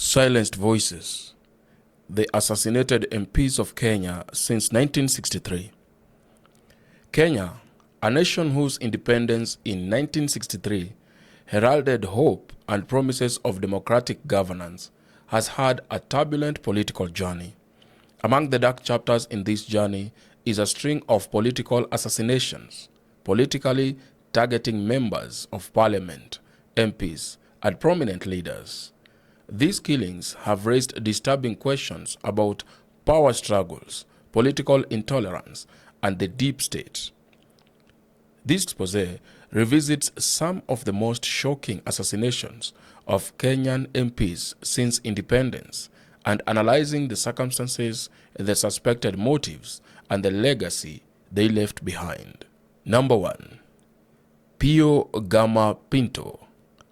Silenced voices. The assassinated MPs of Kenya since 1963. Kenya, a nation whose independence in 1963 heralded hope and promises of democratic governance, has had a turbulent political journey. Among the dark chapters in this journey is a string of political assassinations, politically targeting members of parliament, MPs, and prominent leaders. These killings have raised disturbing questions about power struggles, political intolerance, and the deep state. This exposé revisits some of the most shocking assassinations of Kenyan MPs since independence and analyzing the circumstances, the suspected motives, and the legacy they left behind. Number 1. Pio Gama Pinto,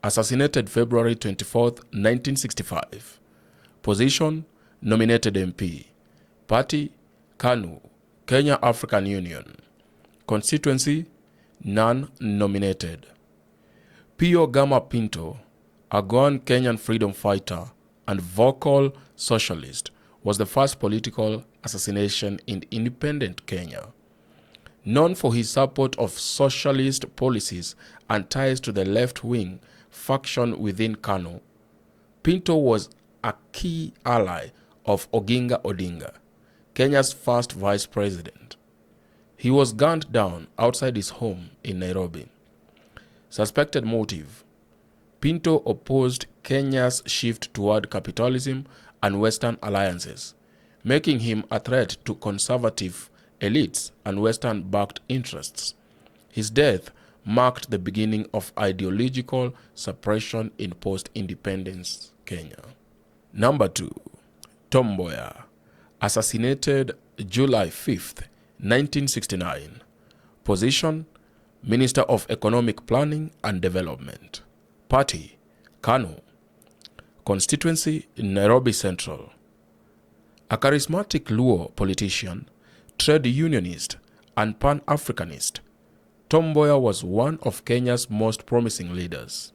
assassinated February 24, 1965. Position: nominated MP. Party: KANU, Kenya African Union. Constituency: non-nominated. Pio Gama Pinto, a gone Kenyan freedom fighter and vocal socialist, was the first political assassination in independent Kenya. Known for his support of socialist policies and ties to the left-wing faction within KANU, Pinto was a key ally of Oginga Odinga, Kenya's first vice president. He was gunned down outside his home in Nairobi. Suspected motive: Pinto opposed Kenya's shift toward capitalism and Western alliances, making him a threat to conservative elites and Western-backed interests. His death marked the beginning of ideological suppression in post-independence Kenya. Number 2. Tom Mboya, assassinated July 5th, 1969. Position: Minister of Economic Planning and Development. Party: KANU. Constituency: Nairobi Central. A charismatic Luo politician, trade unionist, and Pan-Africanist, Tom Mboya was one of Kenya's most promising leaders.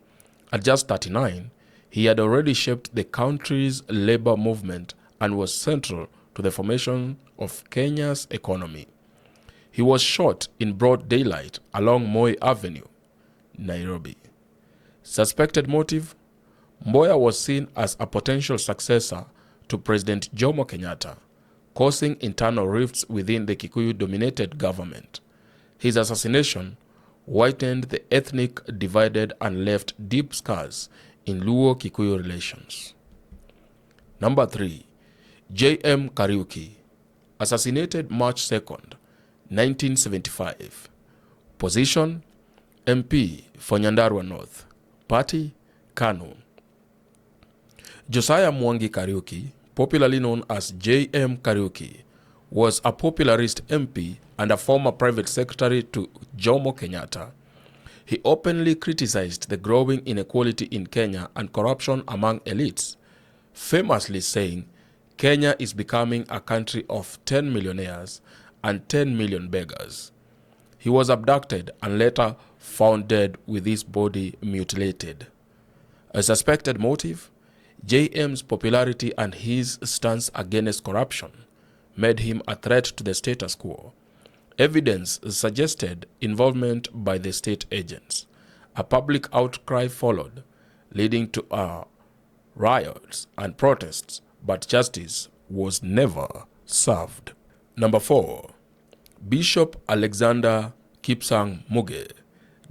At just 39, he had already shaped the country's labor movement and was central to the formation of Kenya's economy. He was shot in broad daylight along Moi Avenue, Nairobi. Suspected motive: Mboya was seen as a potential successor to President Jomo Kenyatta, causing internal rifts within the Kikuyu-dominated government. His assassination whitened the ethnic divide and left deep scars in Luo-Kikuyu relations. Number 3. J.M. Kariuki, assassinated March 2nd, 1975. Position: MP for Nyandarua North. Party: KANU. Josiah Mwangi Kariuki, popularly known as J.M. Kariuki, was a popularist MP and a former private secretary to Jomo Kenyatta. He openly criticized the growing inequality in Kenya and corruption among elites, famously saying, "Kenya is becoming a country of 10 millionaires and 10 million beggars." He was abducted and later found dead with his body mutilated. A suspected motive: JM's popularity and his stance against corruption made him a threat to the status quo. Evidence suggested involvement by the state agents. A public outcry followed, leading to riots and protests, but justice was never served. Number 4. Bishop Alexander Kipsang Muge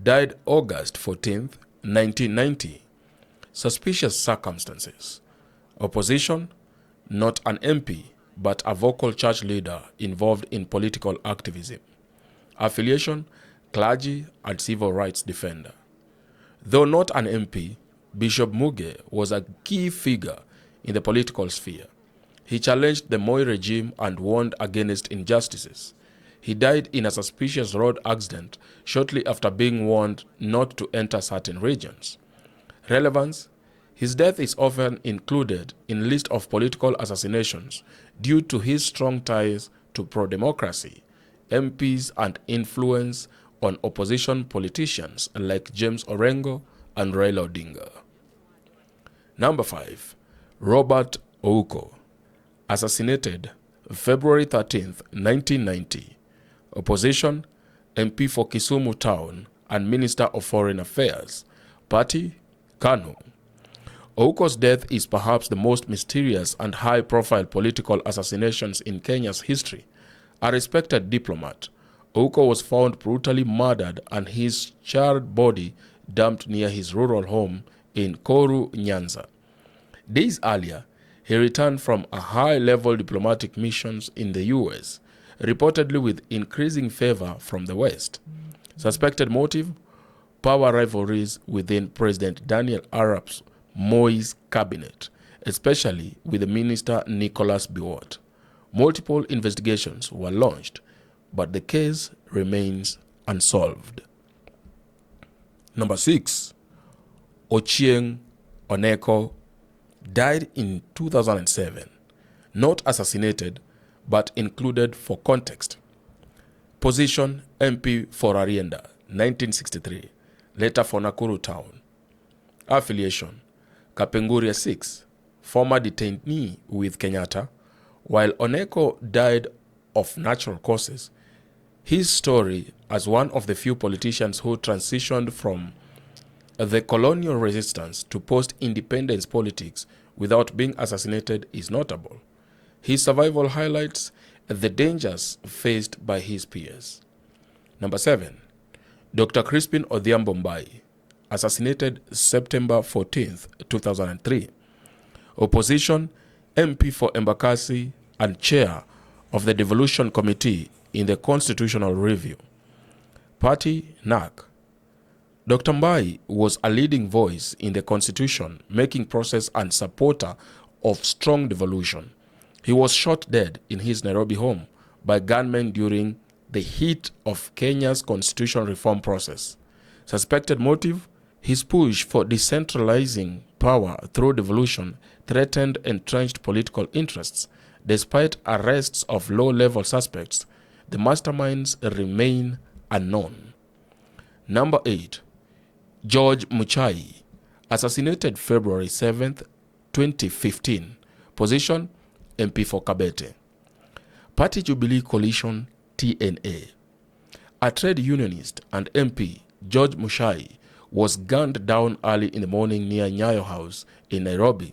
died August 14, 1990. Suspicious circumstances. Opposition: not an MP, but a vocal church leader involved in political activism. Affiliation: clergy and civil rights defender. Though not an MP, Bishop Muge was a key figure in the political sphere. He challenged the Moi regime and warned against injustices. He died in a suspicious road accident shortly after being warned not to enter certain regions. Relevance: his death is often included in list of political assassinations due to his strong ties to pro-democracy, MPs, and influence on opposition politicians like James Orengo and Raila Odinga. Number 5. Robert Ouko, assassinated February 13th, 1990. Opposition, MP for Kisumu Town and Minister of Foreign Affairs. Party, KANU. Ouko's death is perhaps the most mysterious and high-profile political assassinations in Kenya's history. A respected diplomat, Ouko was found brutally murdered and his charred body dumped near his rural home in Koru, Nyanza. Days earlier, he returned from a high-level diplomatic missions in the US, reportedly with increasing favor from the West. Suspected motive? Power rivalries within President Daniel Arap Moi's cabinet, especially with the minister Nicholas Biwott. Multiple investigations were launched, but the case remains unsolved. Number 6. Ochieng Oneko died in 2007, not assassinated, but included for context. Position, MP for Arienda, 1963, later for Nakuru Town. Affiliation, Kapenguria 6, former detainee with Kenyatta. While Oneko died of natural causes, his story as one of the few politicians who transitioned from the colonial resistance to post-independence politics without being assassinated is notable. His survival highlights the dangers faced by his peers. Number 7. Dr. Crispin Odhiambo Mbai, assassinated September 14th, 2003. Opposition, MP for Embakasi and chair of the Devolution Committee in the Constitutional Review. Party, NAC. Dr. Mbai was a leading voice in the constitution-making process and supporter of strong devolution. He was shot dead in his Nairobi home by gunmen during the heat of Kenya's constitutional reform process. Suspected motive? His push for decentralizing power through devolution threatened entrenched political interests. Despite arrests of low-level suspects, the masterminds remain unknown. Number 8. George Mushai, assassinated February 7th, 2015. Position, MP for Kabete. Party Jubilee Coalition, TNA. A trade unionist and MP, George Mushai, was gunned down early in the morning near Nyayo House in Nairobi.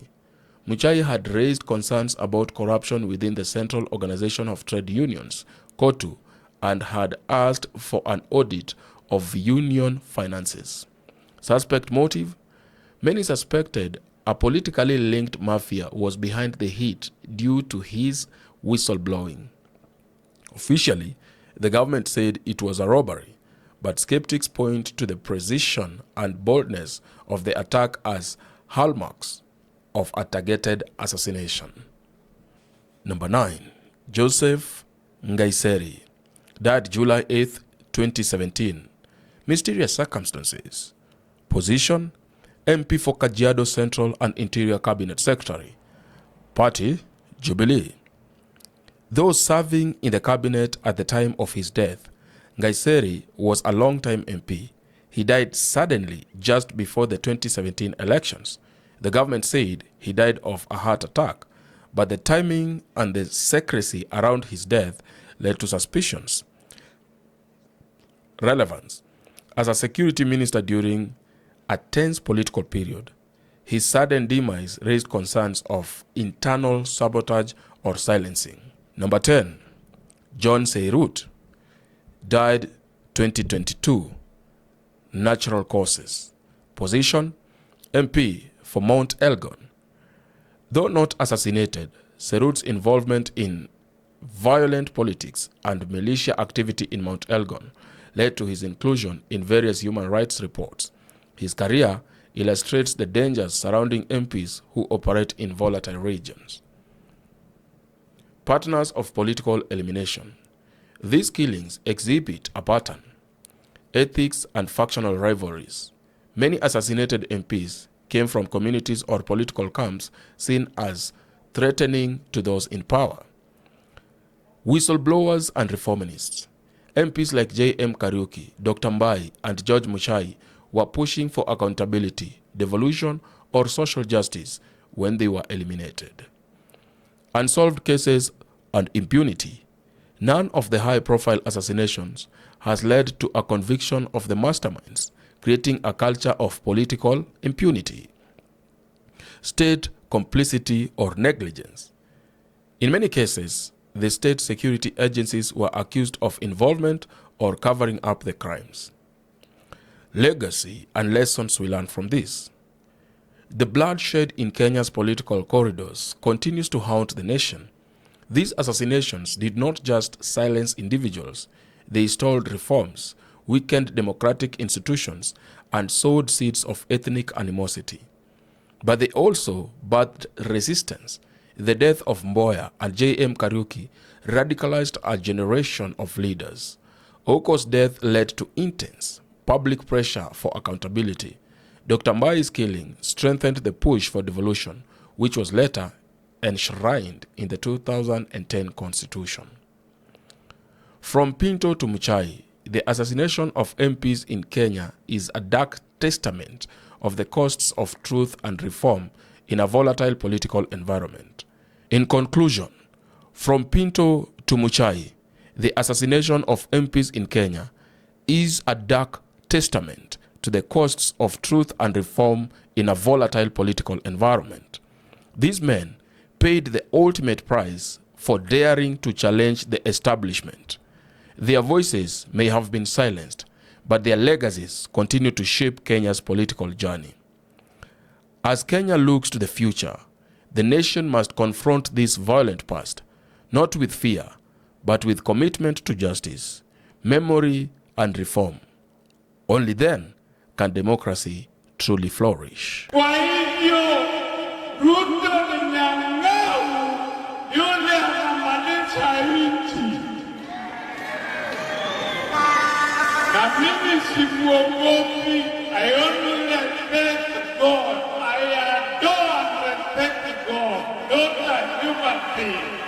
Mushai had raised concerns about corruption within the Central Organization of Trade Unions, COTU, and had asked for an audit of union finances. Suspect motive? Many suspected a politically linked mafia was behind the hit due to his whistleblowing. Officially, the government said it was a robbery, but skeptics point to the precision and boldness of the attack as hallmarks of a targeted assassination. Number 9. Joseph Giseri, died July 8, 2017. Mysterious circumstances. Position, MP for Kajiado Central and Interior Cabinet Secretary. Party, Jubilee. Though serving in the cabinet at the time of his death, Giseri was a long-time MP. He died suddenly just before the 2017 elections. The government said he died of a heart attack, but the timing and the secrecy around his death led to suspicions. Relevance. As a security minister during a tense political period, his sudden demise raised concerns of internal sabotage or silencing. Number 10. John Seirut, died 2022. Natural causes. Position, MP for Mount Elgon. Though not assassinated, Serut's involvement in violent politics and militia activity in Mount Elgon led to his inclusion in various human rights reports. His career illustrates the dangers surrounding MPs who operate in volatile regions. Partners of political elimination. These killings exhibit a pattern: ethics and factional rivalries. Many assassinated MPs came from communities or political camps seen as threatening to those in power. Whistleblowers and reformists. MPs like J.M. Kariuki, Dr. Mbai, and George Mushai were pushing for accountability, devolution, or social justice when they were eliminated. Unsolved cases and impunity. None of the high-profile assassinations has led to a conviction of the masterminds, creating a culture of political impunity, state complicity, or negligence. In many cases, the state security agencies were accused of involvement or covering up the crimes. Legacy and lessons we learn from this. The bloodshed in Kenya's political corridors continues to haunt the nation. These assassinations did not just silence individuals, they stalled reforms, weakened democratic institutions, and sowed seeds of ethnic animosity. But they also birthed resistance. The death of Mboya and J.M. Kariuki radicalized a generation of leaders. Oko's death led to intense public pressure for accountability. Dr. Mbai's killing strengthened the push for devolution, which was later enshrined in the 2010 Constitution. From Pinto to Mushai, the assassination of MPs in Kenya is a dark testament of the costs of truth and reform in a volatile political environment. In conclusion, from Pinto to Mushai, the assassination of MPs in Kenya is a dark testament to the costs of truth and reform in a volatile political environment. These men paid the ultimate price for daring to challenge the establishment. Their voices may have been silenced, but their legacies continue to shape Kenya's political journey. As Kenya looks to the future, the nation must confront this violent past, not with fear, but with commitment to justice, memory, and reform. Only then can democracy truly flourish. Kwa hivyo Ruto ni nyang'au yule anamaanisha nchi, na mimi simuogopi. I only respect God. I adore and respect God, not a human being.